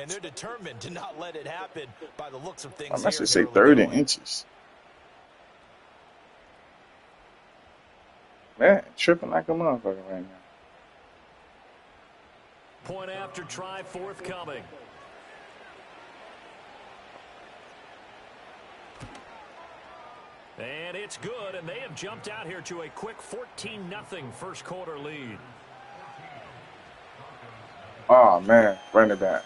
And they're determined to not let it happen by the looks of I things must here just in the say early 30 going. inches. Man, tripping like a motherfucker right now. Point after try forthcoming. And it's good, and they have jumped out here to a quick 14-0 first quarter lead. Oh, man. Run it back.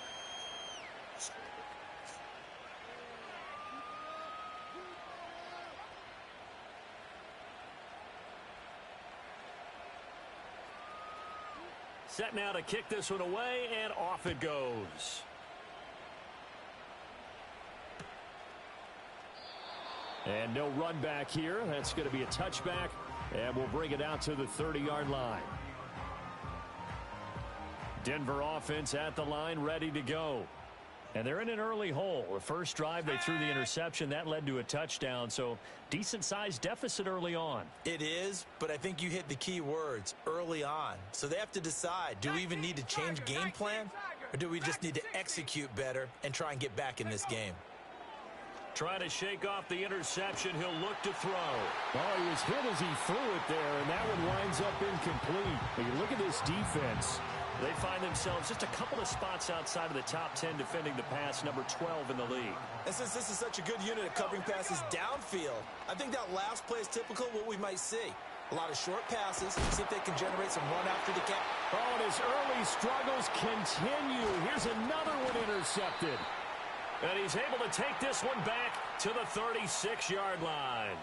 Set now to kick this one away, and off it goes. And no run back here. That's going to be a touchback, and we'll bring it out to the 30-yard line. Denver offense at the line, ready to go. And they're in an early hole. The first drive, they threw the interception. That led to a touchdown, so decent-sized deficit early on. It is, but I think you hit the key words, early on. So they have to decide, do we even need to change game plan, or do we just need to execute better and try and get back in this game? Trying to shake off the interception. He'll look to throw. Oh, he was hit as he threw it there, and that one winds up incomplete. But you look at this defense. They find themselves just a couple of spots outside of the top 10 defending the pass, number 12 in the league. And since this is such a good unit at covering passes downfield, I think that last play is typical of what we might see. A lot of short passes, see if they can generate some run after the catch. Oh, and his early struggles continue. Here's another one intercepted. And he's able to take this one back to the 36-yard line.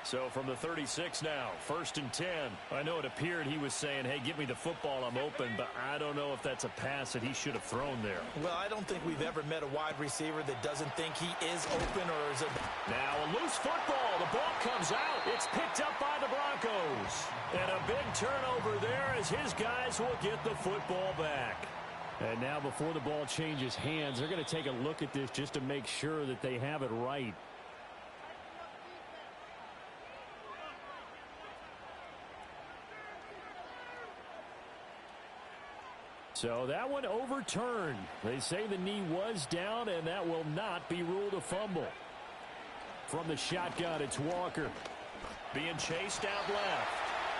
So from the 36 now, 1st and 10. I know it appeared he was saying, hey, give me the football, I'm open, but I don't know if that's a pass that he should have thrown there. Well, I don't think we've ever met a wide receiver that doesn't think he is open or is a... Now a loose football. The ball comes out. It's picked up by the Broncos. And a big turnover there as his guys will get the football back. And now before the ball changes hands, they're going to take a look at this just to make sure that they have it right. So that one overturned. They say the knee was down, and that will not be ruled a fumble. From the shotgun, it's Walker. Being chased out left.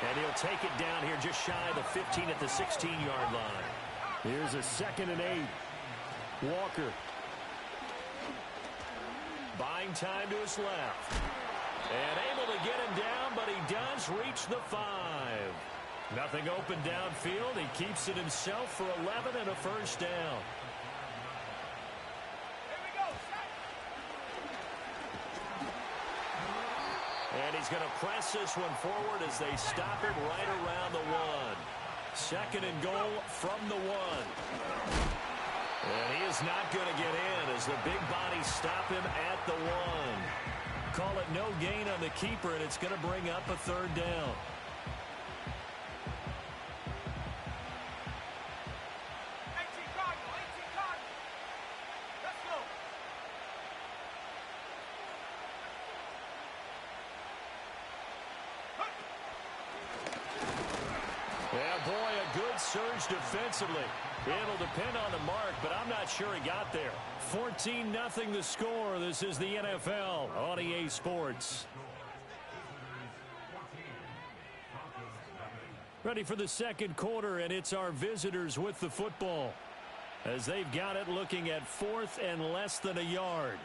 And he'll take it down here just shy of the 15 at the 16-yard line. Here's a 2nd and 8. Walker. Buying time to his left. And able to get him down, but he does reach the 5. Nothing open downfield. He keeps it himself for 11 and a first down. And he's going to press this one forward as they stop it right around the 1. 2nd and goal from the 1. And he is not going to get in as the big bodies stop him at the 1. Call it no gain on the keeper, and it's going to bring up a 3rd down. Surge defensively. It'll depend on the mark, but I'm not sure he got there. 14-0 the score. This is the NFL on EA Sports. Ready for the 2nd quarter, and it's our visitors with the football as they've got it looking at 4th and less than a yard.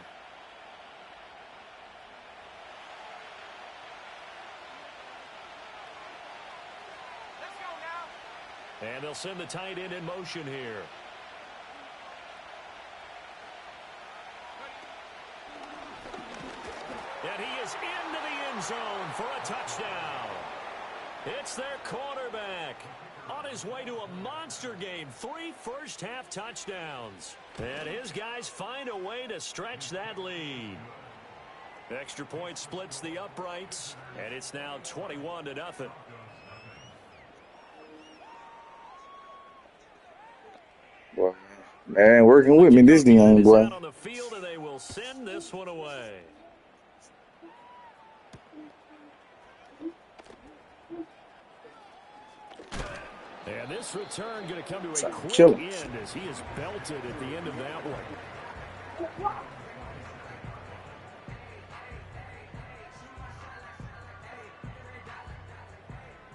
And they'll send the tight end in motion here. And he is into the end zone for a touchdown. It's their quarterback on his way to a monster game. 3 first-half touchdowns. And his guys find a way to stretch that lead. Extra point splits the uprights, and it's now 21-0. Boy, man, working with me, this young boy. Out on the field, and they will send this one away. And this return going to come to a Trying to quick kill him. end as he is belted at the end of that one.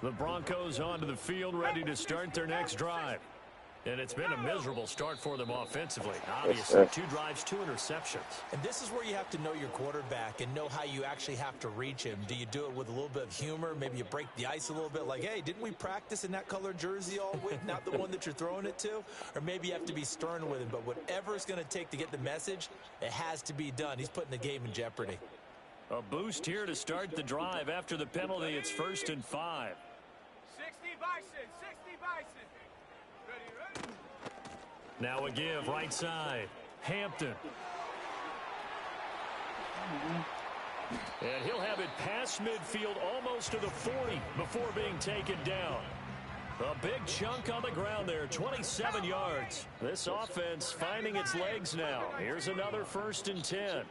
The Broncos onto the field, ready to start their next drive. And it's been a miserable start for them offensively. Obviously, 2 drives, 2 interceptions. And this is where you have to know your quarterback and know how you actually have to reach him. Do you do it with a little bit of humor? Maybe you break the ice a little bit like, hey, didn't we practice in that color jersey all week? Not the one that you're throwing it to? Or maybe you have to be stern with him. But whatever it's going to take to get the message, it has to be done. He's putting the game in jeopardy. A boost here to start the drive after the penalty. It's 1st and 5. 60 Bison, 60 Bison. Now a give right side. Hampton. And he'll have it past midfield almost to the 40 before being taken down. A big chunk on the ground there, 27 yards. This offense finding its legs now. Here's another 1st and 10.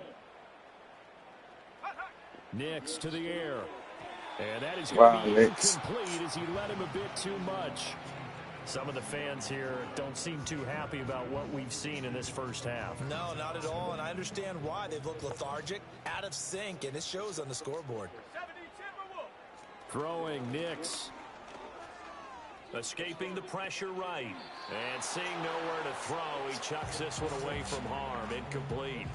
Nix to the air. And that is going to be incomplete as he led him a bit too much. Some of the fans here don't seem too happy about what we've seen in this first half. No, not at all, and I understand why. They've looked lethargic, out of sync, and it shows on the scoreboard. Throwing Nix. Escaping the pressure right. And seeing nowhere to throw, he chucks this one away from harm. Incomplete.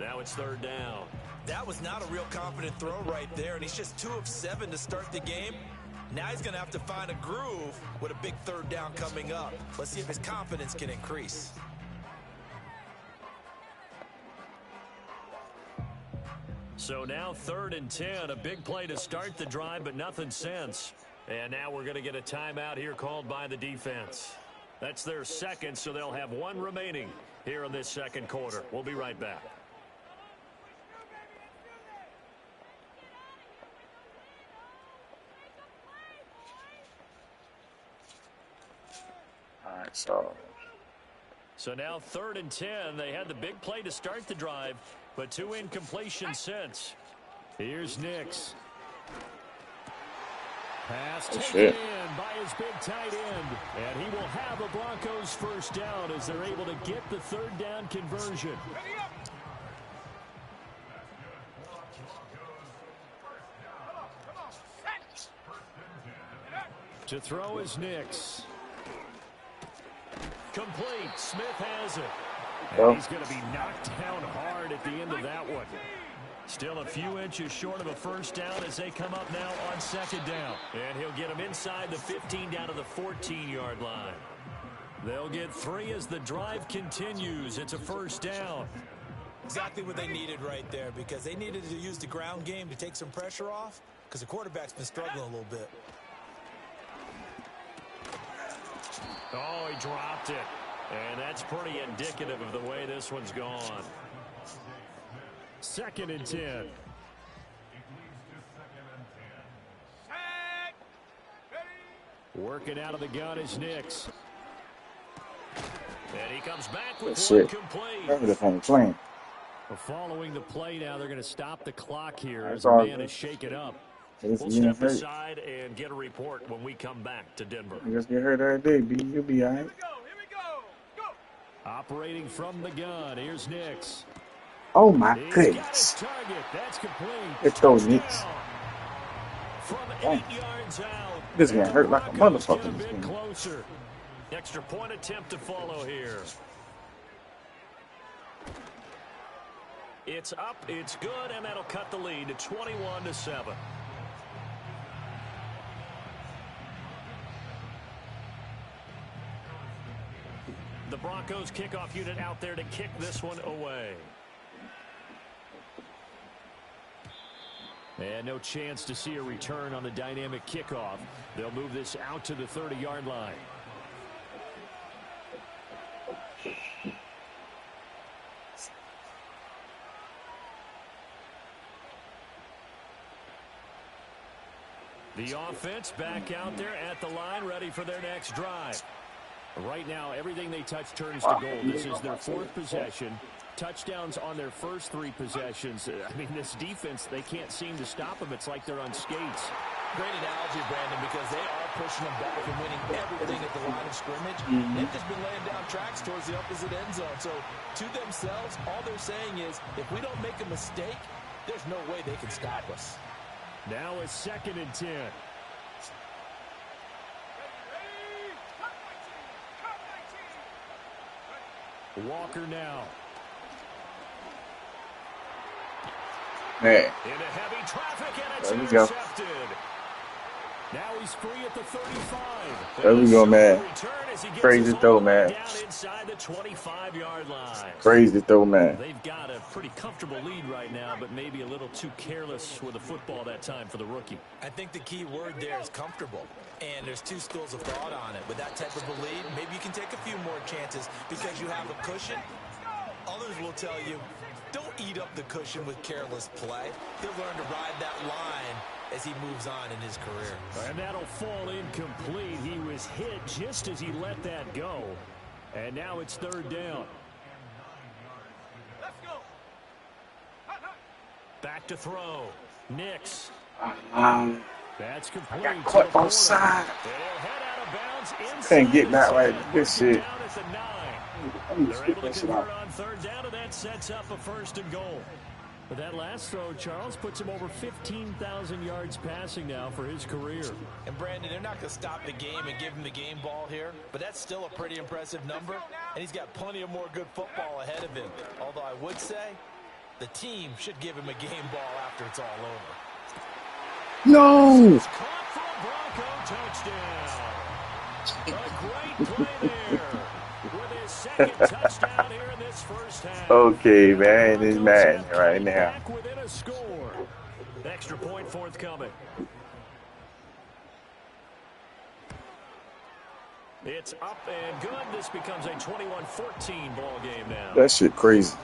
Now it's 3rd down. That was not a real confident throw right there, and he's just 2 of 7 to start the game. Now he's going to have to find a groove with a big 3rd down coming up. Let's see if his confidence can increase. So now 3rd and 10, a big play to start the drive, but nothing since. And now we're going to get a timeout here called by the defense. That's their 2nd, so they'll have 1 remaining here in this 2nd quarter. We'll be right back. All right, so now 3rd and 10. They had the big play to start the drive, but 2 incompletions since. Here's Nix. Pass taken in by his big tight end. And he will have a Broncos 1st down as they're able to get the 3rd down conversion. To throw is Nix. Complete. Smith has it. And he's going to be knocked down hard at the end of that one. Still a few inches short of a 1st down as they come up now on 2nd down. And he'll get him inside the 15 down to the 14-yard line. They'll get 3 as the drive continues. It's a 1st down. Exactly what they needed right there, because they needed to use the ground game to take some pressure off, because the quarterback's been struggling a little bit. Oh, he dropped it. And that's pretty indicative of the way this one's gone. 2nd and 10. Working out of the gun is Nix. And he comes back with one complete. Following the play now, they're going to stop the clock here as the man is shaken up. We'll step aside and get a report when we come back to Denver. You just get hurt every day, B. You'll be all right. Here we go. Operating from the gun, here's Nix. Oh, my goodness. Target. That's complete. It's those Nix. From 8 yards out. This is going to hurt like a motherfucker. Get a bit closer. Extra point attempt to follow here. It's up, it's good, and that'll cut the lead to 21-7. The Broncos kickoff unit out there to kick this one away. And no chance to see a return on the dynamic kickoff. They'll move this out to the 30-yard line. The offense back out there at the line, ready for their next drive. Right now, everything they touch turns to gold. This is their 4th possession. Touchdowns on their first 3 possessions. I mean, this defense, they can't seem to stop them. It's like they're on skates. Great analogy, Brandon, because they are pushing them back and winning everything at the line of scrimmage. They've just been laying down tracks towards the opposite end zone. So to themselves, all they're saying is, if we don't make a mistake, there's no way they can stop us. Now it's 2nd and 10. Ready. Cut 19. Walker now. Man, Into heavy traffic, and it's there we go. intercepted. Now he's free at the 35. There we go, man. Return as he gets Crazy his all throw, the way man. down inside the 25-yard line. Crazy throw, man. They've got a pretty comfortable lead right now, but maybe a little too careless with the football that time for the rookie. I think the key word there is comfortable. And there's two schools of thought on it. With that type of a lead, maybe you can take a few more chances because you have a cushion. Others will tell you, don't eat up the cushion with careless play. He'll learn to ride that line as he moves on in his career. And that'll fall incomplete. He was hit just as he let that go. And now it's 3rd down. Let's go. Back to throw. Nix. That's complete. Got caught offside. And he'll head out of bounds inside Can't get back the right. 10. Good shit. Down at the 9. I'm They're just able to that shit convert out. on 3rd down, and that sets up a 1st and goal. But that last throw, Charles, puts him over 15,000 yards passing now for his career. And Brandon, they're not going to stop the game and give him the game ball here, but that's still a pretty impressive number, and he's got plenty of more good football ahead of him. Although I would say the team should give him a game ball after it's all over. No! Caught for a Bronco touchdown. A great play there with his 2nd touchdown here in this first half. Okay, man, it's Broncos mad have right come now. back within a score. Extra point forthcoming. It's up and good. This becomes a 21-14 ball game now. That shit crazy.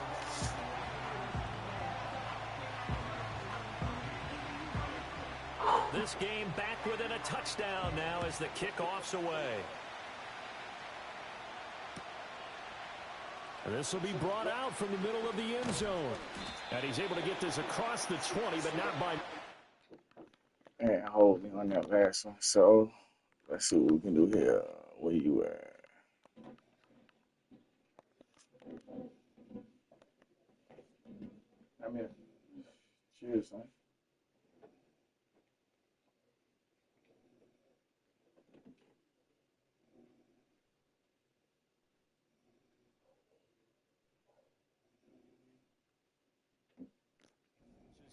This game back within a touchdown now as the kickoff's away. And this will be brought out from the middle of the end zone. And he's able to get this across the 20, but not by... Man, hold me on that last one. So, let's see what we can do here. Where you at? I'm here. Cheers, son.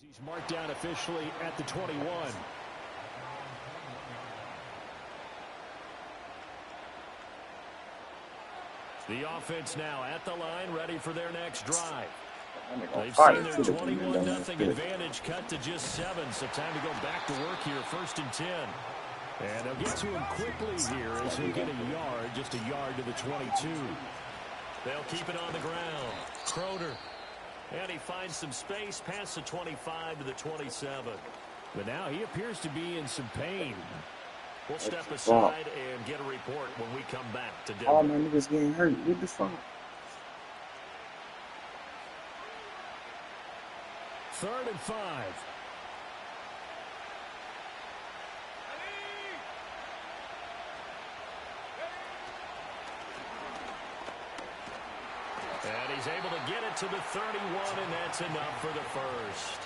He's marked down officially at the 21. The offense now at the line, ready for their next drive. They've seen their 21-0 advantage cut to just 7, so time to go back to work here, 1st and 10. And they'll get to him quickly here as he'll get a yard, just a yard to the 22. They'll keep it on the ground. Crowder. And he finds some space past the 25 to the 27. But now he appears to be in some pain. We'll step aside and get a report when we come back to Denver. All my niggas getting hurt. What the fuck? 3rd and 5. And he's able to get it to the 31, and that's enough for the first.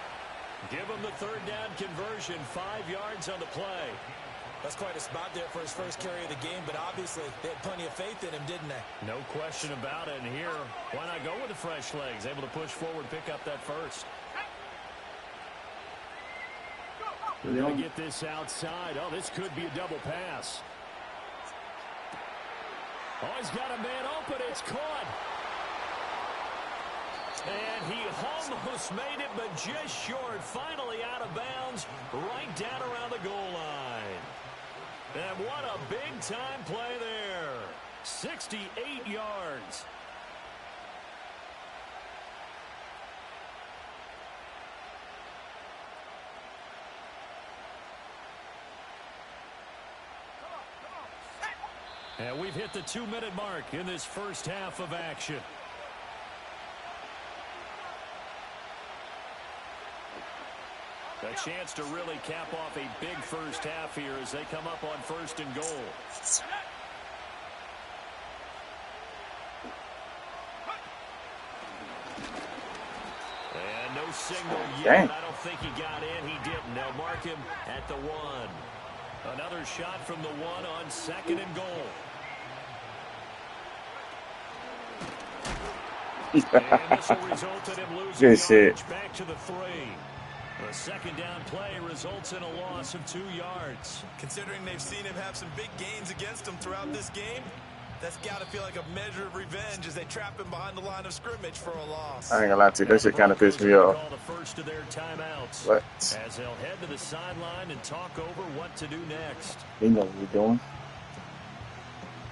Give him the 3rd down conversion, 5 yards on the play. That's quite a spot there for his first carry of the game, but obviously they had plenty of faith in him, didn't they? No question about it. And here, why not go with the fresh legs? Able to push forward, pick up that first. We're going to get this outside. Oh, this could be a double pass. Oh, he's got a man open. It's caught. And he almost made it, but just short. Finally out of bounds, right down around the goal line. And what a big-time play there. 68 yards. And we've hit the 2-minute mark in this first half of action. A chance to really cap off a big first half here as they come up on 1st and goal. And no signal yet. Dang. I don't think he got in. He didn't. They'll mark him at the 1. Another shot from the 1 on 2nd and goal. And this will result in him losing Good shit. yardage back to the 3. The 2nd down play results in a loss of 2 yards. Considering they've seen him have some big gains against them throughout this game, that's got to feel like a measure of revenge as they trap him behind the line of scrimmage for a loss. I ain't gonna lie to you, that shit kind of pissed me off. Call the first of their timeouts. What? As they'll head to the sideline and talk over what to do next. He know what he's doing.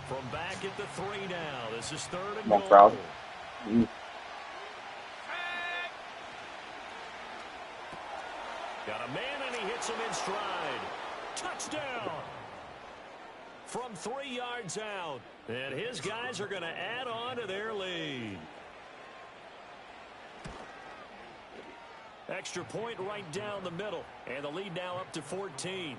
From back at the 3 now. This is 3rd and Come on, goal. Crowder. You- Got a man and he hits him in stride. Touchdown. From 3 yards out. And his guys are going to add on to their lead. Extra point right down the middle. And the lead now up to 14.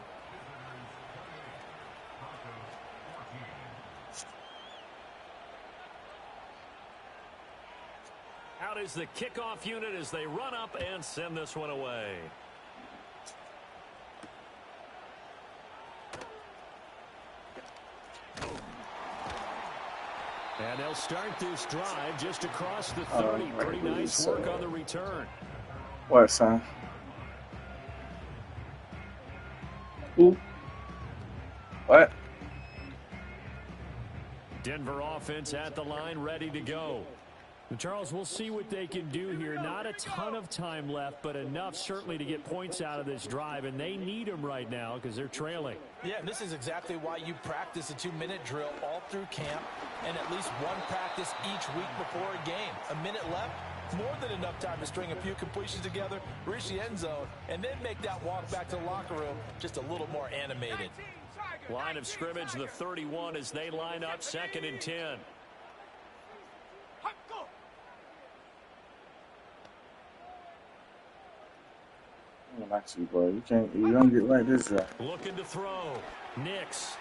Out is the kickoff unit as they run up and send this one away. And they'll start this drive just across the 30. Pretty nice work on the return. What, son? Who? What? Denver offense at the line, ready to go. Charles, we'll see what they can do here. Not a ton of time left, but enough certainly to get points out of this drive, and they need them right now because they're trailing. Yeah, and this is exactly why you practice a 2-minute drill all through camp and at least one practice each week before a game. A minute left, more than enough time to string a few completions together, reach the end zone, and then make that walk back to the locker room just a little more animated. Line of scrimmage, the 31 as they line up 2nd and 10. Actually, boy, you don't get like this. Looking to throw. Nix.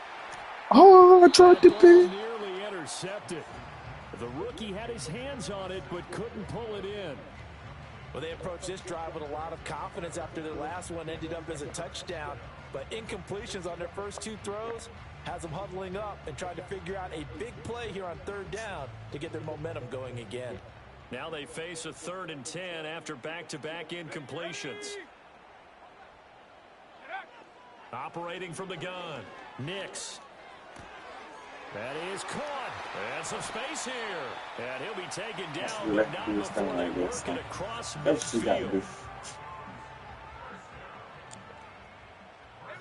Oh, I tried to pin. Nearly intercepted. The rookie had his hands on it, but couldn't pull it in. Well, they approached this drive with a lot of confidence after their last one ended up as a touchdown. But incompletions on their first 2 throws has them huddling up and trying to figure out a big play here on 3rd down to get their momentum going again. Now they face a 3rd and 10 after back-to-back incompletions. Operating from the gun. Nix. That is caught. And some space here. And he'll be taken down, but not before they work it across midfield. Here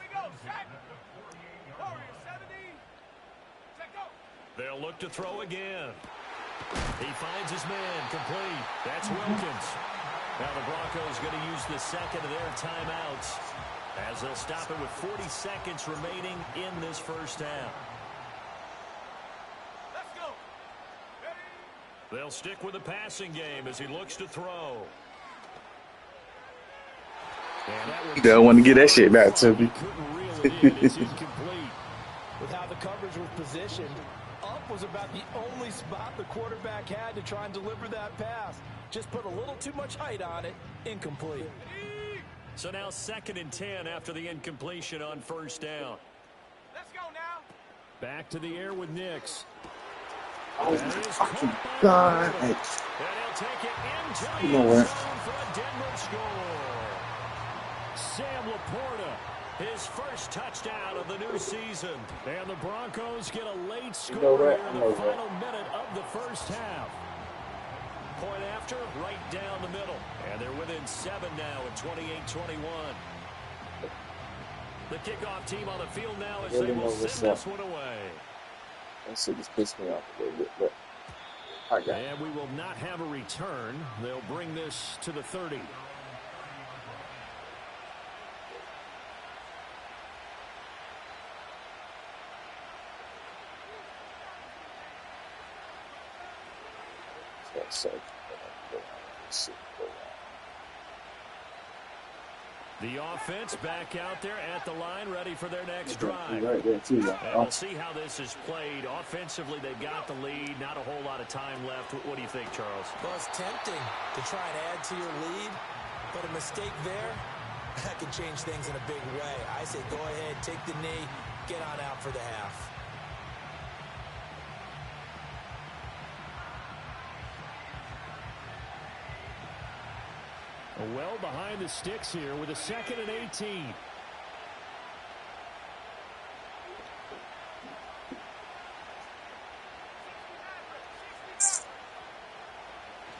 we go. Set. Warriors 70. Set go. They'll look to throw again. He finds his man complete. That's Wilkins. Now the Broncos going to use the 2nd of their timeouts as they'll stop it with 40 seconds remaining in this first half. Let's go. Ready. They'll stick with the passing game as he looks to throw. You don't want to get that shit back to me. Couldn't reel it in. It's incomplete. With how the coverage was positioned, up was about the only spot the quarterback had to try and deliver that pass. Just put a little too much height on it. Incomplete. So now 2nd and 10 after the incompletion on 1st down. Let's go now. Back to the air with Nix. Oh, my fucking God. And he'll take it into the You know end what? zone for a Denver score. Sam Laporta, his first touchdown of the new season. And the Broncos get a late score know what? here in I the know final minute of the first half. Point after, right down the middle. And they're within 7 now at 28-21. The kickoff team on the field now as they will send this one away. That shit just pissed me off a little bit, but I got it. And we will not have a return. They'll bring this to the 30. So, The offense back out there at the line, ready for their next He's drive. right there too, And y'all. we'll see how this is played. Offensively, they've got the lead. Not a whole lot of time left. What do you think, Charles? Well, it's tempting to try and add to your lead, but a mistake there, that can change things in a big way. I say go ahead, take the knee, get on out for the half. Well behind the sticks here with a 2nd and 18.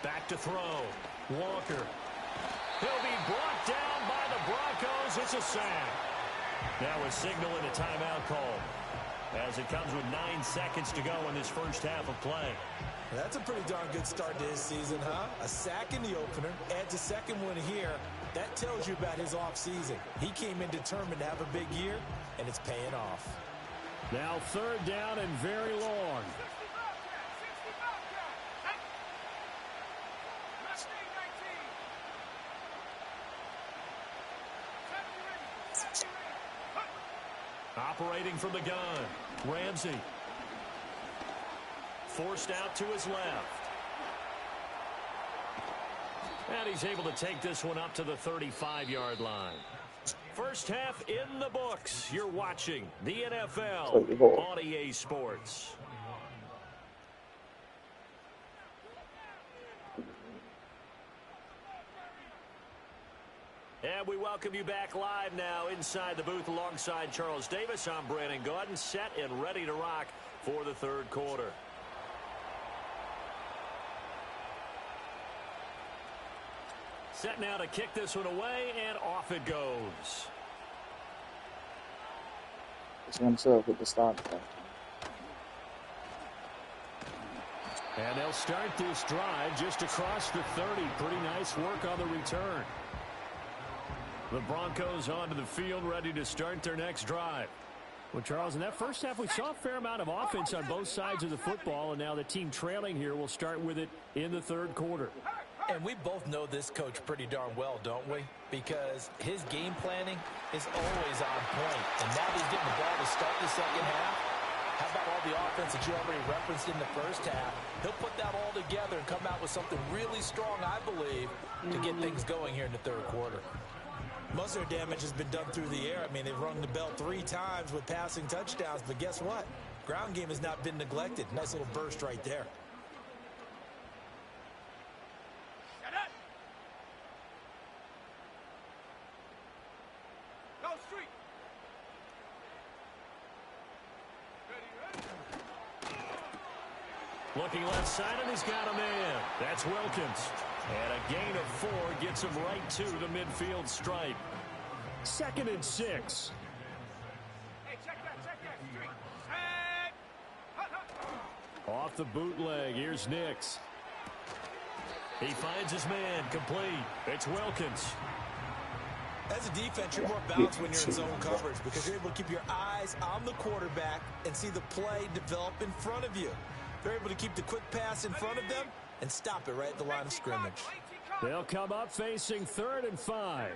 Back to throw. Walker. He'll be brought down by the Broncos. It's a sack. Now a signal and a timeout call, as it comes with 9 seconds to go in this first half of play. That's a pretty darn good start to his season, huh? A sack in the opener, adds a second one here. That tells you about his offseason. He came in determined to have a big year, and it's paying off. Now 3rd down and very long. Operating from the gun, Ramsey. Forced out to his left. And he's able to take this one up to the 35-yard line. First half in the books. You're watching the NFL on EA Sports. And we welcome you back live now inside the booth alongside Charles Davis. I'm Brandon Gaudin, set and ready to rock for the 3rd quarter. Set now to kick this one away, and off it goes. It's himself with the stop. And they'll start this drive just across the 30. Pretty nice work on the return. The Broncos onto the field, ready to start their next drive. Well, Charles, in that first half, we saw a fair amount of offense on both sides of the football, and now the team trailing here will start with it in the 3rd quarter. And we both know this coach pretty darn well, don't we? Because his game planning is always on point. And now he's getting the ball to start the second half. How about all the offense that you already referenced in the first half? He'll put that all together and come out with something really strong, I believe, to get things going here in the 3rd quarter. Most of their damage has been done through the air. I mean, they've rung the bell 3 times with passing touchdowns, but guess what? Ground game has not been neglected. Nice little burst right there. Looking left side, and he's got a man. That's Wilkins. And a gain of 4 gets him right to the midfield stripe. 2nd and 6. Hey, check that. Straight. Off the bootleg, here's Nix. He finds his man, complete. It's Wilkins. As a defense, you're more balanced when you're in zone coverage because you're able to keep your eyes on the quarterback and see the play develop in front of you. They're able to keep the quick pass in front of them and stop it right at the line of scrimmage. They'll come up facing 3rd and 5. Here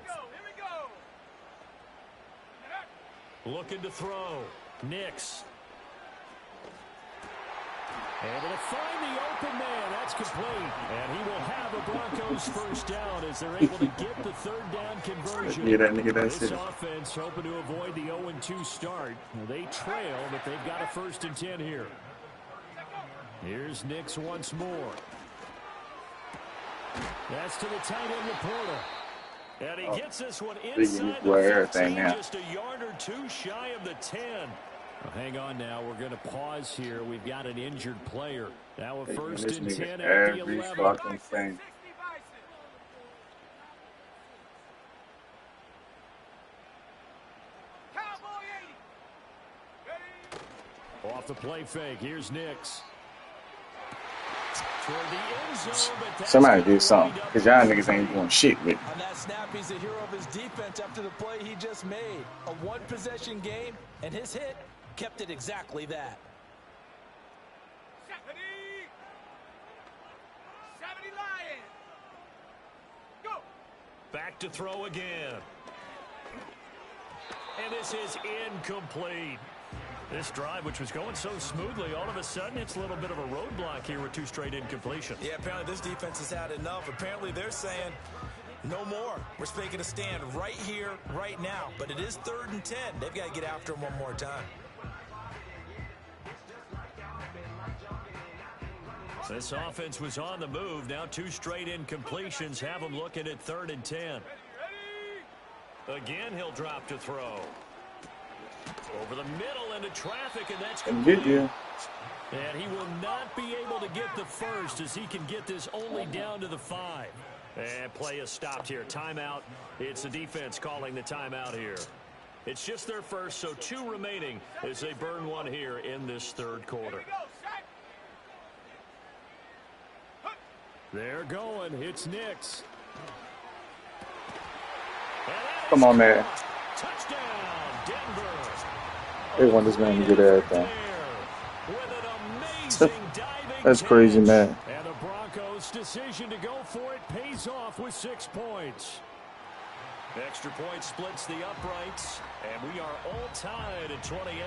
we go. Looking to throw. Nix. Able to find the open man. That's complete. And he will have a Broncos first down as they're able to get the 3rd down conversion. Yeah, that nigga, that's This it. offense hoping to avoid the 0-2 start. They trail, but they've got a 1st and 10 here. Here's Nix once more. That's to the tight end, Laporta. And he gets this one inside the 15, just a yard or 2 shy of the 10. Well, hang on now. We're going to pause here. We've got an injured player. Now a 1st and 10 at the 11. Fucking thing. Off the play fake. Here's Nix. Toward the end zone, but that's Somebody do something, because y'all niggas ain't doing shit with it. On that snap, he's the hero of his defense after the play he just made. A 1-possession game, and his hit kept it exactly that. 70 Lions. Go. back to throw again. And this is incomplete. This drive, which was going so smoothly, all of a sudden it's a little bit of a roadblock here with 2 straight incompletions. Yeah, apparently this defense has had enough. Apparently they're saying no more. We're making a stand right here, right now. But it is 3rd and 10. They've got to get after him one more time. This offense was on the move. Now 2 straight incompletions have them looking at 3rd and 10. Again, he'll drop to throw. Over the middle into traffic, and that's complete. And he will not be able to get the first as he can get this only down to the 5. And play is stopped here. Timeout. It's the defense calling the timeout here. It's just their first, so 2 remaining as they burn one here in this 3rd quarter. They're going. It's Nix. Come on, man. Touchdown, Denver. They want this man to get everything. That's crazy, man. And the Broncos' decision to go for it pays off with 6 points. Extra point splits the uprights, and we are all tied at 28.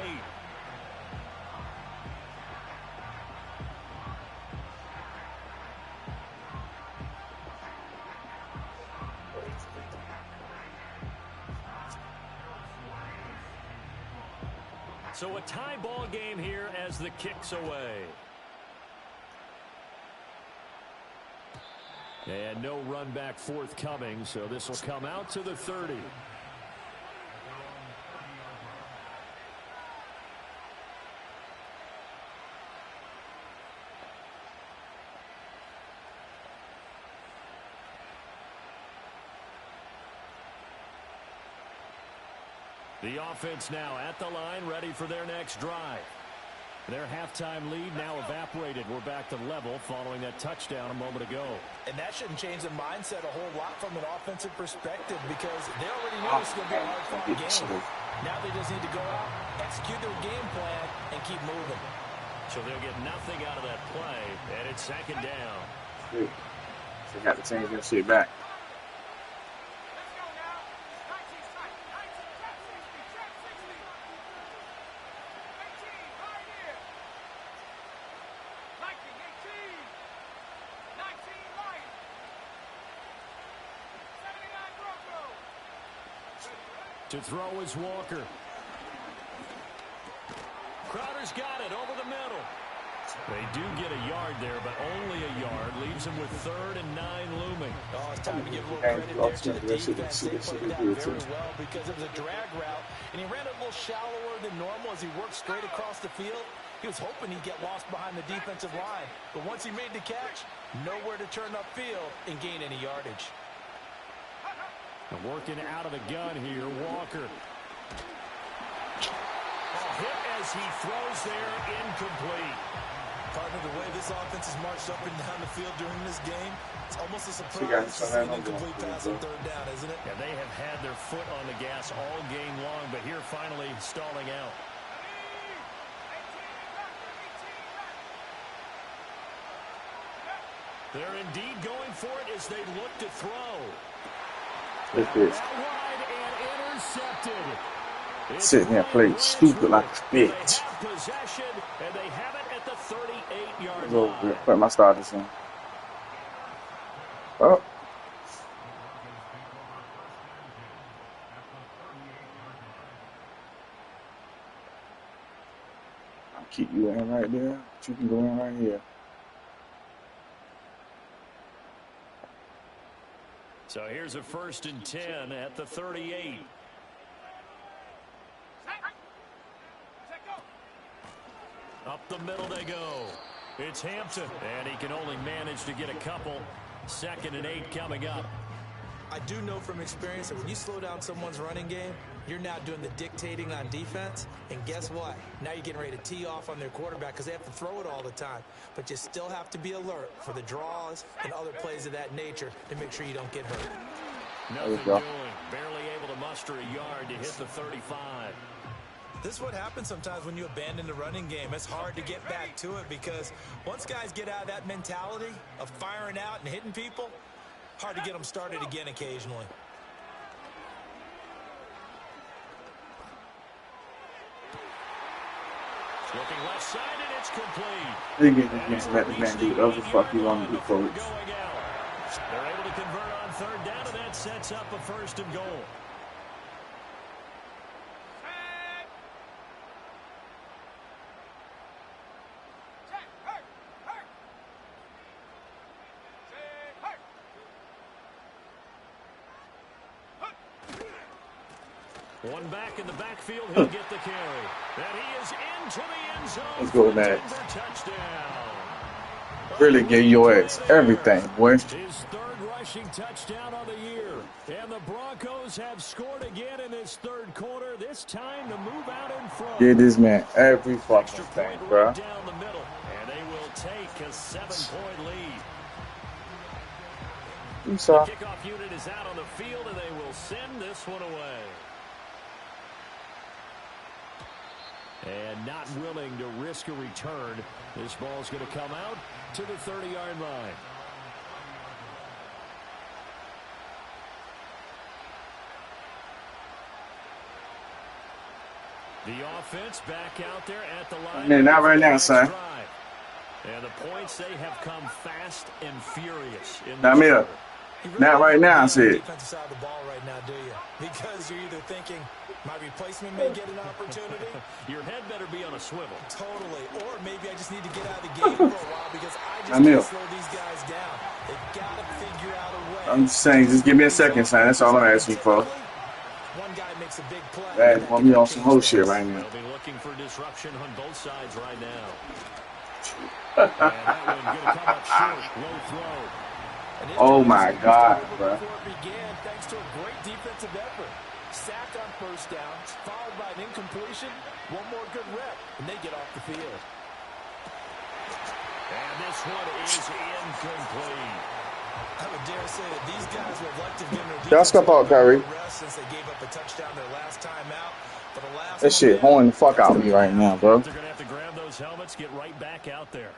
So a tie ball game here as the kick's away. And no run back forthcoming, so this will come out to the 30. The offense now at the line, ready for their next drive. Their halftime lead now evaporated. We're back to level following that touchdown a moment ago. And that shouldn't change the mindset a whole lot from an offensive perspective because they already know it's going to be a hard-fought game. Now they just need to go out, execute their game plan, and keep moving. So they'll get nothing out of that play, and it's 2nd down. They got to change that shit back. To throw is Walker. Crowder's got it over the middle. They do get a yard there, but only a yard. Leaves them with 3rd and 9 looming. Oh, it's time to give a little credit there to the defense. They played that very well because it was a drag route, and he ran a little shallower than normal as he worked straight across the field. He was hoping he'd get lost behind the defensive line, but once he made the catch, nowhere to turn upfield and gain any yardage. And working out of the gun here, Walker. Hit as he throws there, incomplete. Partner, the way this offense has marched up and down the field during this game, it's almost a surprise to see an incomplete pass on 3rd down, isn't it? Yeah, they have had their foot on the gas all game long, but here finally stalling out. They're indeed going for it as they look to throw. Look at this. Wide and intercepted. Sitting here playing stupid like a bitch. Possession, and they have it at the 38-yard line. Put my starters in. Oh. I'll keep you in right there. But you can go in right here. So here's a 1st and 10 at the 38. Up the middle they go. It's Hampton, and he can only manage to get a couple. 2nd and 8 coming up. I do know from experience that when you slow down someone's running game, you're now doing the dictating on defense. And guess what? Now you're getting ready to tee off on their quarterback because they have to throw it all the time. But you still have to be alert for the draws and other plays of that nature to make sure you don't get hurt. Nothing doing. Barely able to muster a yard to hit the 35. This is what happens sometimes when you abandon the running game. It's hard to get back to it because once guys get out of that mentality of firing out and hitting people, hard to get them started again occasionally. Looking left side, and it's complete. They get this man, let this man do whatever the fuck he want to do, Before coach. going out. They're able to convert on third down, and that sets up a first and goal. One back in the backfield, he'll get the carry. And he is into the end zone. Let's go, for Max. Denver touchdown. Really give your ass everything, boy. His third rushing touchdown of the year. And the Broncos have scored again in this third quarter. This time to move out in front. Give this man every fucking Extra thing, point bro. right down the middle. And they will take a 7-point lead. You saw. Kickoff unit is out on the field, and they will send this one away. And not willing to risk a return. This ball's going to come out to the 30-yard line. The offense back out there at the line. Man, not right now, son. And the points, they have come fast and furious. Now, Mia. Not right now, I said. Defensive side of the ball right now, do you? Because you're either thinking my replacement may get an opportunity. Your head better be on a swivel. Totally. Or maybe I just need to get out of the game for a while because I just I'm can't ill. slow these guys down. They got to figure out a way. I'm just saying, just give me a second, son. That's all I'm asking for. One guy makes a big play. That want me on some whole shit right now. They'll be looking for disruption on both sides right now. And that one going to come up short. Low throw. Oh my God, bro. Before it began, thanks to a great defensive effort. Sacked on first down, followed by an incompletion. One more good rep, and they get off the field. And this one is incomplete. I would dare say that these guys would have liked to have given their Y'all step out, Curry. rest since they gave up a touchdown their last time out. For the last That shit horning the fuck out of me right now, bro. They're going to have to grab those helmets, get right back out there.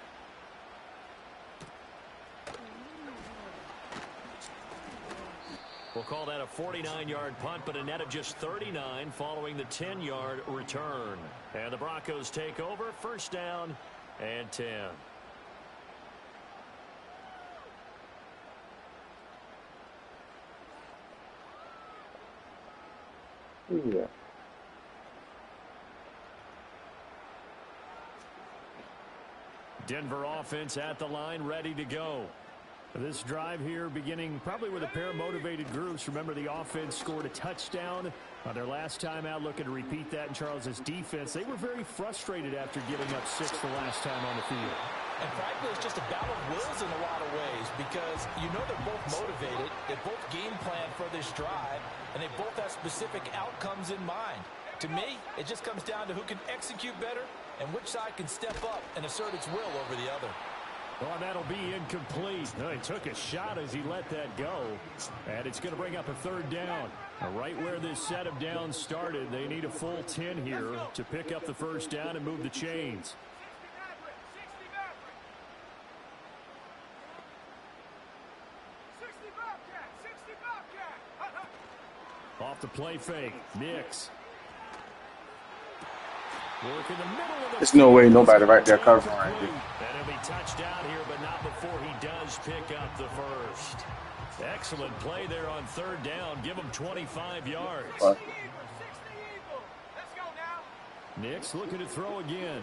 We'll call that a 49-yard punt, but a net of just 39 following the 10-yard return. And the Broncos take over, first down and 10. Yeah. Denver offense at the line, ready to go. This drive here beginning probably with a pair of motivated groups. Remember, the offense scored a touchdown on their last time out. Looking to repeat that in Charles's defense. They were very frustrated after giving up 6 the last time on the field. And frankly, it's just a battle of wills in a lot of ways because you know they're both motivated, they both game plan for this drive, and they both have specific outcomes in mind. To me, it just comes down to who can execute better and which side can step up and assert its will over the other. Well, that'll be incomplete. He took a shot as he let that go, and it's going to bring up a third down. Right where this set of downs started, they need a full 10 here to pick up the first down and move the chains. Off the play fake, Nix. Work in the middle of the There's no way nobody right there covering right there. and he'll be touched down here, but not before he does pick up the first. Excellent play there on third down. Give him 25 yards. Fuck. Nix looking to throw again.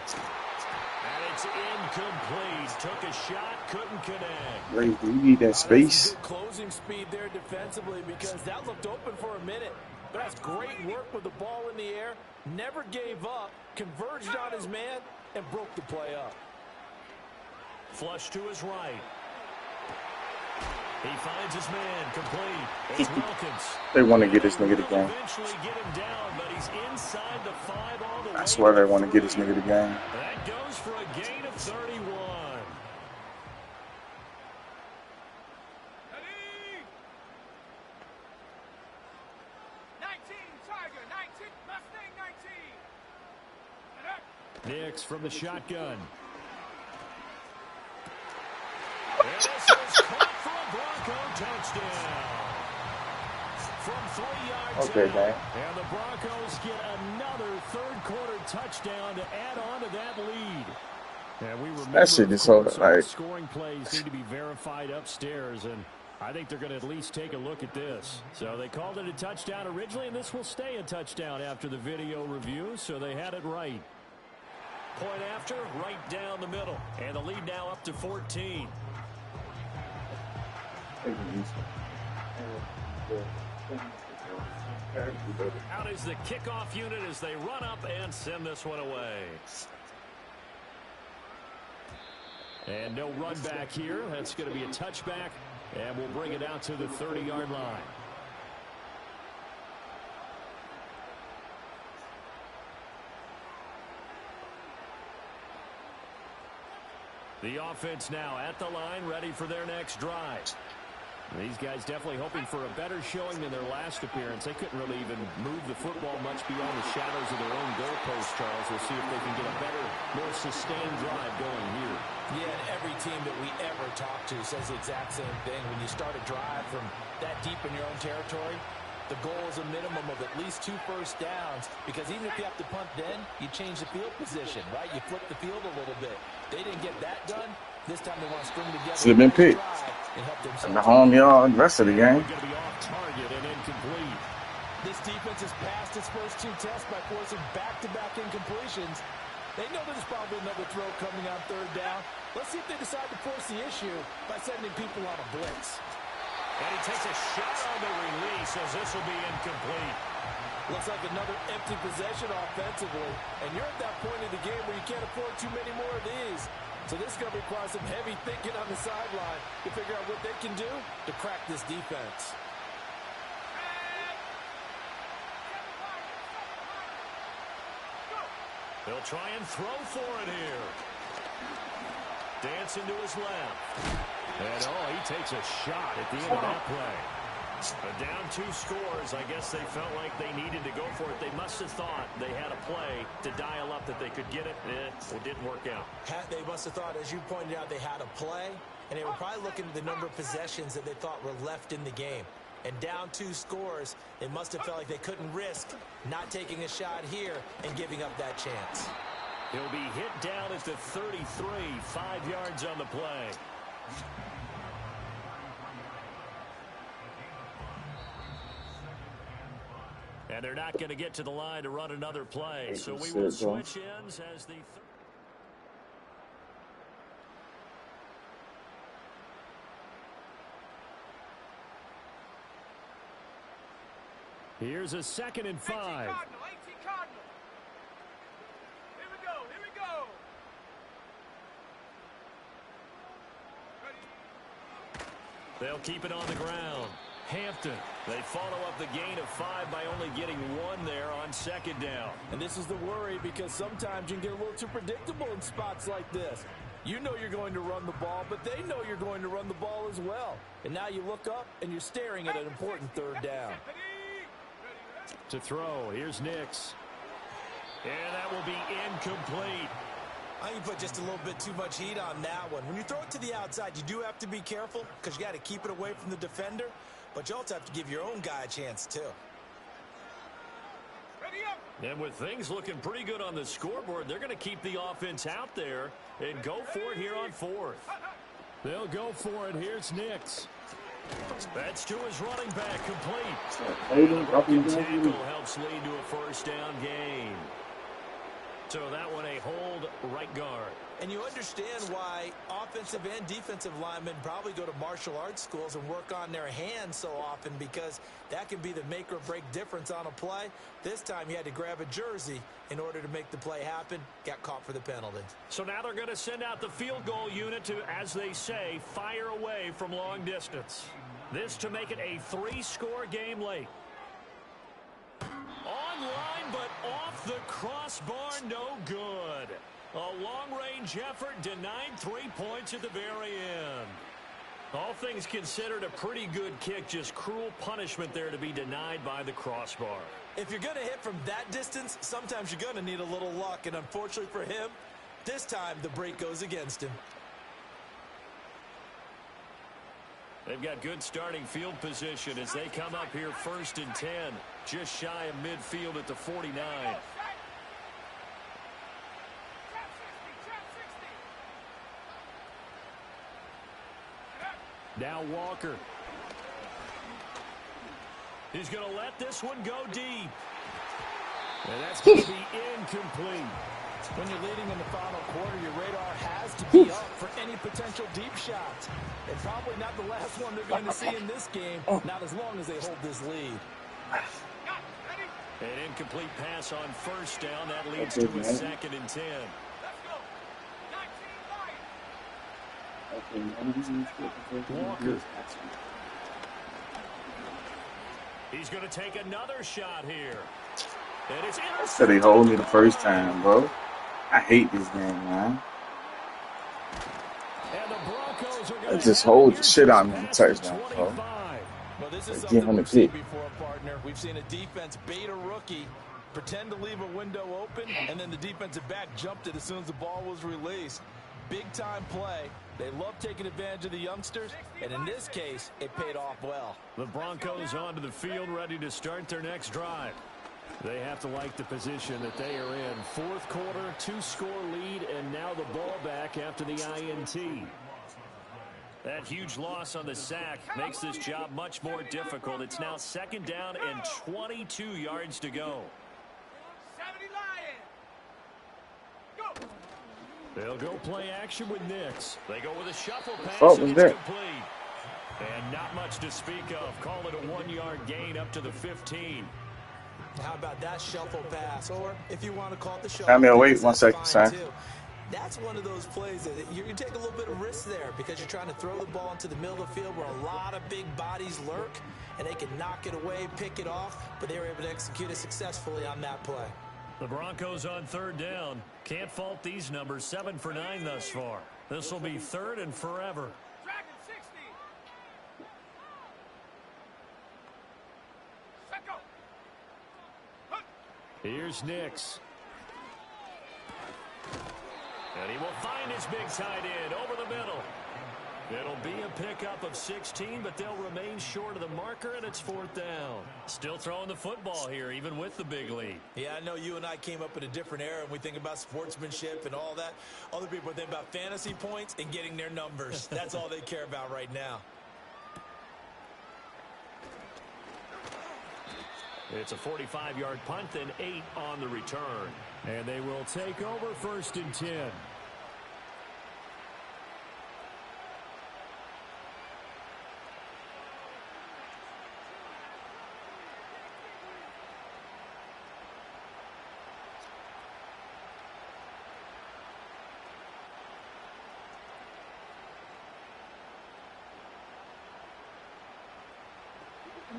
And it's incomplete. Took a shot, couldn't connect. Ray, do you need that space? Good closing speed there defensively because that looked open for a minute. But that's great work with the ball in the air. Never gave up, converged on his man, and broke the play up. Flush to his right. He finds his man complete. It's Wilkins. They want to get this nigga the game. Eventually get him down, but he's inside the 5 all the way. I swear they want to get this nigga the game. That goes for a gain of 31. Nix from the shotgun. And this is caught for a Bronco touchdown. From 3 yards Okay, man. And the Broncos get another third-quarter touchdown to add on to that lead. And we remember, That shit is so like. scoring plays need to be verified upstairs, and I think they're going to at least take a look at this. So they called it a touchdown originally, and this will stay a touchdown after the video review, so they had it right. Point after, right down the middle. And the lead now up to 14. Out is the kickoff unit as they run up and send this one away. And no run back here. That's going to be a touchback, and we'll bring it out to the 30-yard line. The offense now at the line, ready for their next drive. These guys definitely hoping for a better showing than their last appearance. They couldn't really even move the football much beyond the shadows of their own goalpost, Charles. We'll see if they can get a better, more sustained drive going here. Yeah, and every team that we ever talk to says the exact same thing. When you start a drive from that deep in your own territory, the goal is a minimum of at least 2 first downs, because even if you have to punt then, you change the field position, right? You flip the field a little bit. They didn't get that done. This time they want to string together Should have been picked. And the home yard, the rest of the game. Going to be off target and incomplete. This defense has passed its first 2 tests by forcing back-to-back incompletions. They know there's probably another throw coming on 3rd down. Let's see if they decide to force the issue by sending people on a blitz. And he takes a shot on the release as this will be incomplete. Looks like another empty possession offensively. And you're at that point in the game where you can't afford too many more of these. So this is going to require some heavy thinking on the sideline to figure out what they can do to crack this defense. They'll try and throw for it here. Dancing to his left. And, he takes a shot at the end of that play. But down 2 scores, I guess they felt like they needed to go for it. They must have thought they had a play to dial up that they could get it. It didn't work out. They must have thought, as you pointed out, they had a play, and they were probably looking at the number of possessions that they thought were left in the game. And down 2 scores, they must have felt like they couldn't risk not taking a shot here and giving up that chance. He'll be hit down at the 33, 5 yards on the play. And they're not going to get to the line to run another play. So we will switch ends as the... Here's a 2nd and 5. 18 Cardinal. Here we go. They'll keep it on the ground. Hampton, they follow up the gain of 5 by only getting 1 there on 2nd down. And this is the worry, because sometimes you can get a little too predictable in spots like this. You know you're going to run the ball, but they know you're going to run the ball as well. And now you look up and you're staring at an important 3rd down. To throw, here's Nix. And that will be incomplete. I think you put just a little bit too much heat on that one. When you throw it to the outside, you do have to be careful, because you got to keep it away from the defender. But you also have to give your own guy a chance, too. And with things looking pretty good on the scoreboard, they're going to keep the offense out there and go for it here on 4th. They'll go for it. Here's Nix. That's to his running back, complete. Tackle helps lead to a 1st down gain. So that one a hold right guard. And you understand why offensive and defensive linemen probably go to martial arts schools and work on their hands so often, because that can be the make or break difference on a play. This time he had to grab a jersey in order to make the play happen. Got caught for the penalty. So now they're going to send out the field goal unit to, as they say, fire away from long distance. This to make it a 3-score game late. Online, but off the crossbar, no good. A long-range effort denied 3 points at the very end. All things considered, a pretty good kick, just cruel punishment there to be denied by the crossbar. If you're going to hit from that distance, sometimes you're going to need a little luck, and unfortunately for him, this time the break goes against him. They've got good starting field position as they come up here 1st and 10. Just shy of midfield at the 49. Now Walker. He's going to let this one go deep. And that's going to be incomplete. When you're leading in the final quarter, your radar has to be up for any potential deep shots. And probably not the last one they're going to see in this game, not as long as they hold this lead. An incomplete pass on 1st down. That leads to a 2nd and 10. Walker. He's going to take another shot here. And it's So they hold me the first time, bro. I hate this game, man. And the Broncos are I just hold the shit out of me in touchdown, bro. Well, this is Give something him the we've seen pick. before, partner. We've seen a defense bait a rookie, pretend to leave a window open, and then the defensive back jumped it as soon as the ball was released. Big-time play. They love taking advantage of the youngsters, and in this case, it paid off well. The Broncos onto the field, ready to start their next drive. They have to like the position that they are in. 4th quarter, 2-score lead, and now the ball back after the INT. That huge loss on the sack makes this job much more difficult. It's now 2nd down and 22 yards to go. 70 Lions. Go. They'll go play action with Nix. They go with a shuffle pass, fuck and was it's that? complete. And not much to speak of. Call it a 1-yard gain up to the 15. How about that shuffle pass? Or if you want to call it the shuffle Samuel, wait pass, 1 that's second, fine son. too. That's one of those plays that you take a little bit of risk there because you're trying to throw the ball into the middle of the field where a lot of big bodies lurk, and they can knock it away, pick it off, but they were able to execute it successfully on that play. The Broncos on 3rd down. Can't fault these numbers. 7 for 9 thus far. This will be 3rd and forever. Dragon 60. Set go. Here's Nix. And he will find his big tight end over the middle. It'll be a pickup of 16, but they'll remain short of the marker, and it's 4th down. Still throwing the football here, even with the big lead. Yeah, I know you and I came up in a different era, and we think about sportsmanship and all that. Other people think about fantasy points and getting their numbers. That's all they care about right now. It's a 45-yard punt, then 8 on the return. And they will take over 1st and 10.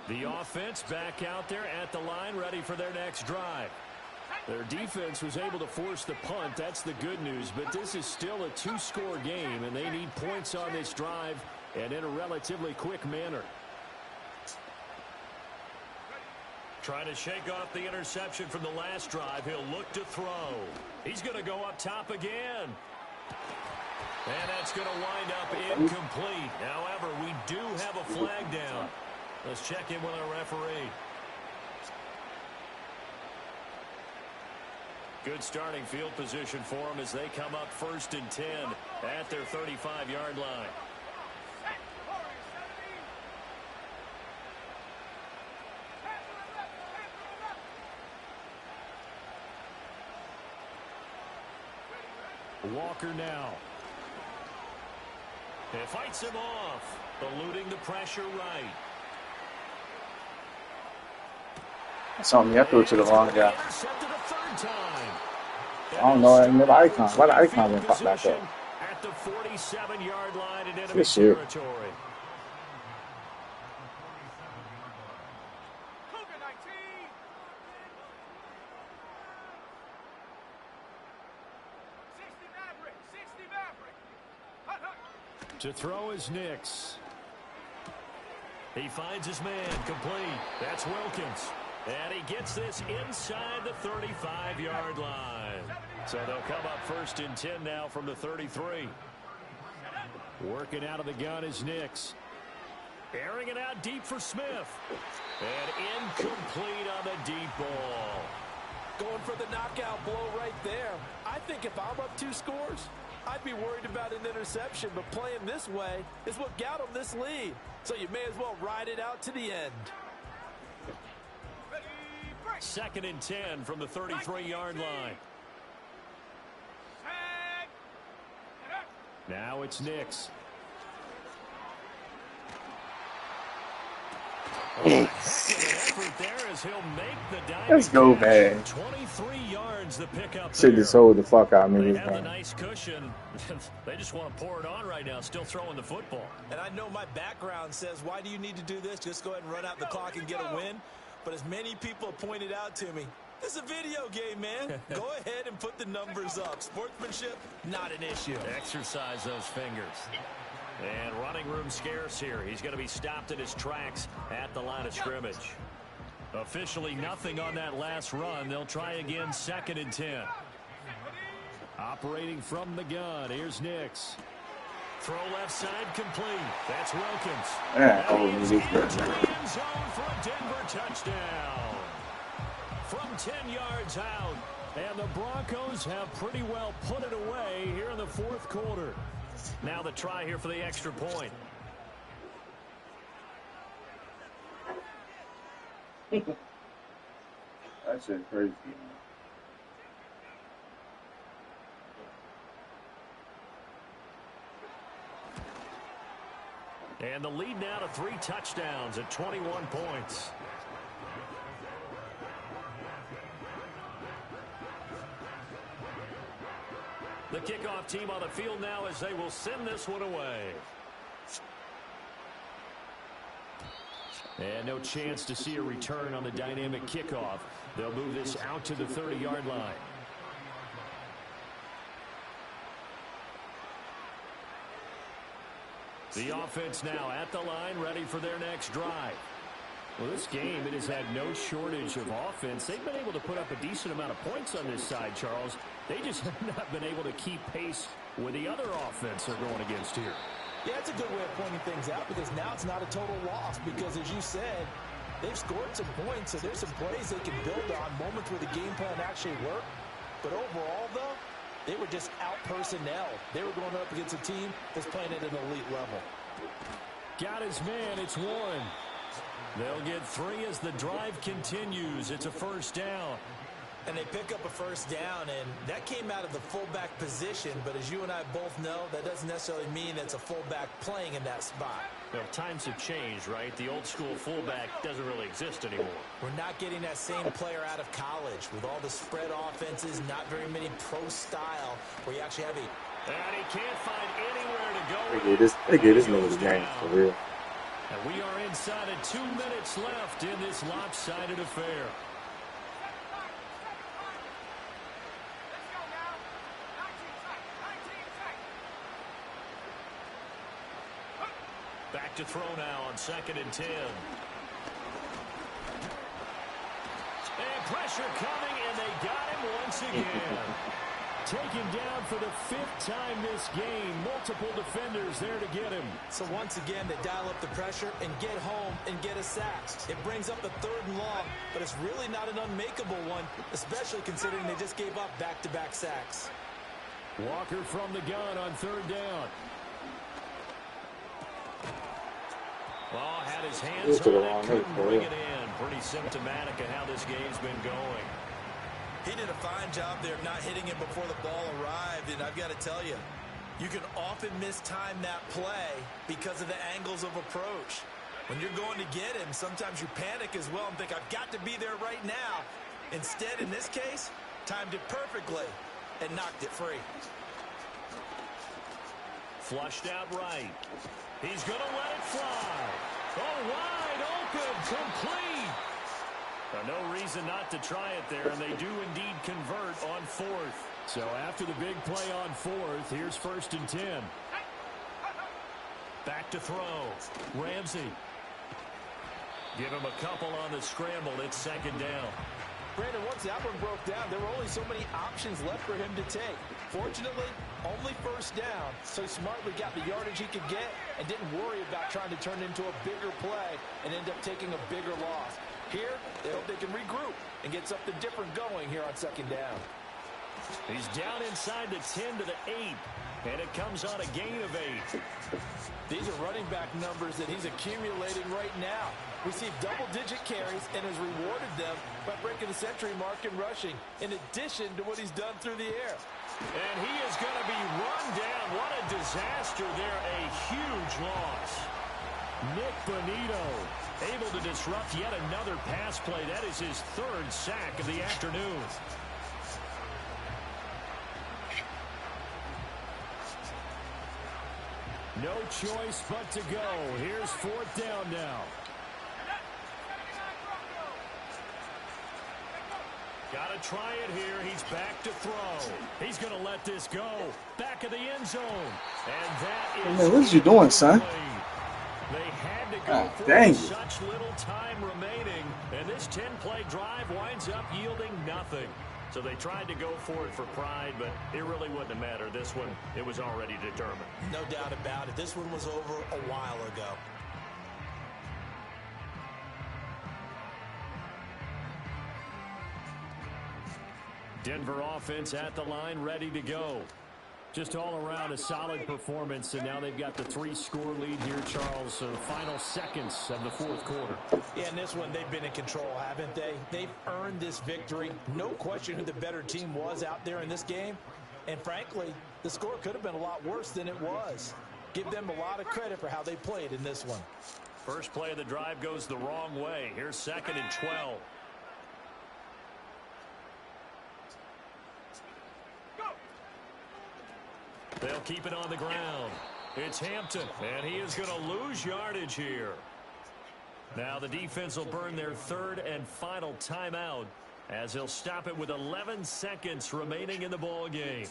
The offense back out there at the line, ready for their next drive. Their defense was able to force the punt. That's the good news. But this is still a 2-score game, and they need points on this drive and in a relatively quick manner. Trying to shake off the interception from the last drive. He'll look to throw. He's going to go up top again. And that's going to wind up incomplete. However, we do have a flag down. Let's check in with our referee. Good starting field position for them as they come up 1st and 10 at their 35-yard line. Walker now. It fights him off, eluding the pressure right. That's on me. I threw it to the wrong guy. I don't know. I remember icon. Why the icon didn't pop back up? At the 47-yard line in enemy Good shit. territory. Cougar 19. 60 Maverick. 60 Maverick. Hut, hut. To throw is Nix. He finds his man complete. That's Wilkins. And he gets this inside the 35-yard line. So they'll come up 1st and 10 now from the 33. Working out of the gun is Nix. Airing it out deep for Smith. And incomplete on the deep ball. Going for the knockout blow right there. I think if I'm up 2 scores, I'd be worried about an interception, but playing this way is what got them this lead. So you may as well ride it out to the end. 2nd and 10 from the 33-yard line. Now it's Nix. Effort there as he'll make the Let's go, man. 23 yards the pickup. Should have sold the fuck out of me They this have the game. nice cushion. They just want to pour it on right now, still throwing the football. And I know my background says, why do you need to do this? Just go ahead and run out the clock and get a win. But as many people have pointed out to me, this is a video game, man. Go ahead and put the numbers up. Sportsmanship, not an issue. Exercise those fingers. And running room scarce here. He's going to be stopped in his tracks at the line of scrimmage. Officially nothing on that last run. They'll try again, 2nd and 10. Operating from the gun. Here's Nix. Throw left side complete. That's Wilkins. Yeah, And he is this into the end zone for a Denver touchdown. From 10 yards out. And the Broncos have pretty well put it away here in the 4th quarter. Now the try here for the extra point. That shit crazy, man. And the lead now to 3 touchdowns at 21 points. The kickoff team on the field now as they will send this one away. And no chance to see a return on the dynamic kickoff. They'll move this out to the 30-yard line. The offense now at the line, ready for their next drive. Well, this game, it has had no shortage of offense. They've been able to put up a decent amount of points on this side, Charles. They just have not been able to keep pace with the other offense they're going against here. Yeah, it's a good way of pointing things out because now it's not a total loss because, as you said, they've scored some points, so there's some plays they can build on, moments where the game plan actually worked. But overall, though, they were just out-personnel. They were going up against a team that's playing at an elite level. Got his man. It's 1. They'll get 3 as the drive continues. It's a 1st down. And they pick up a 1st down, and that came out of the fullback position. But as you and I both know, that doesn't necessarily mean it's a fullback playing in that spot. Well, times have changed, right? The old school fullback doesn't really exist anymore. We're not getting that same player out of college with all the spread offenses, not very many pro style where you actually have a... And he can't find anywhere to go. They gave this nigga the game, for real. And we are inside of 2 minutes left in this lopsided affair. Back to throw now on 2nd and 10. And pressure coming, and they got him once again. Taken down for the 5th time this game. Multiple defenders there to get him. So once again, they dial up the pressure and get home and get a sack. It brings up a 3rd and long, but it's really not an unmakeable one, especially considering they just gave up back-to-back sacks. Walker from the gun on 3rd down. Oh, had his hands on it, couldn't bring it in. Pretty symptomatic of how this game's been going. He did a fine job there of not hitting it before the ball arrived, and I've got to tell you, you can often mistime that play because of the angles of approach. When you're going to get him, sometimes you panic as well and think, I've got to be there right now. Instead, in this case, timed it perfectly and knocked it free. Flushed out right. He's going to let it fly. Oh, wide open, complete. No reason not to try it there, and they do indeed convert on 4th. So after the big play on 4th, here's 1st and 10. Back to throw. Ramsey. Give him a couple on the scramble. It's 2nd down. Brandon, once that one broke down, there were only so many options left for him to take. Fortunately, only first down, so he smartly got the yardage he could get and didn't worry about trying to turn it into a bigger play and end up taking a bigger loss. Here, they hope they can regroup and get something different going here on second down. He's down inside the 10 to the 8, and it comes on a gain of 8. These are running back numbers that he's accumulating right now. Received double-digit carries and has rewarded them by breaking the century mark in rushing, in addition to what he's done through the air. And he is going to be run down. What a disaster there. A huge loss. Nick Bonito able to disrupt yet another pass play. That is his third sack of the afternoon. No choice but to go. Here's fourth down now. Got to try it here. He's back to throw. He's going to let this go. Back of the end zone. And that is... Hey, what is you doing, son? They had to go for dang. such little time remaining. And this 10-play drive winds up yielding nothing. So they tried to go for it for pride, but it really wouldn't have mattered. This one, it was already determined. No doubt about it. This one was over a while ago. Denver offense at the line, ready to go. Just all around a solid performance, and now they've got the 3-score lead here, Charles. So the final seconds of the fourth quarter. Yeah, in this one, they've been in control, haven't they? They've earned this victory. No question who the better team was out there in this game. And frankly, the score could have been a lot worse than it was. Give them a lot of credit for how they played in this one. First play of the drive goes the wrong way. Here's 2nd and 12. They'll keep it on the ground. It's Hampton, and he is going to lose yardage here. Now the defense will burn their third and final timeout as they'll stop it with 11 seconds remaining in the ball game.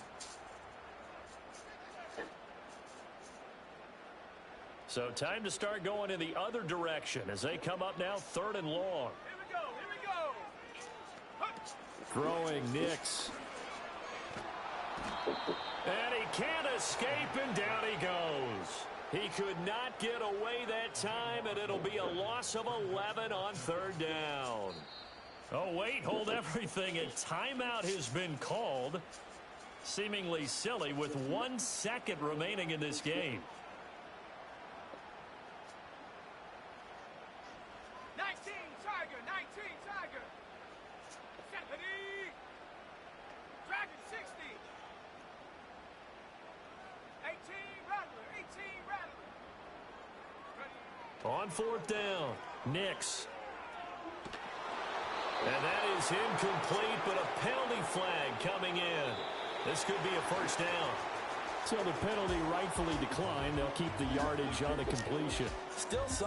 So time to start going in the other direction as they come up now 3rd and long. Here we go. Throwing Nix. And he can't escape, and down he goes. He could not get away that time, and it'll be a loss of 11 on 3rd down. Oh, wait, hold everything. A timeout has been called. Seemingly silly with 1 second remaining in this game. 19 Tiger, 19 Tiger. 70. Dragon 60. 18 Rattler, 18 Rattler. On 4th down, Nix. And that is incomplete, but a penalty flag coming in. This could be a first down. So the penalty rightfully declined. They'll keep the yardage on the completion. Still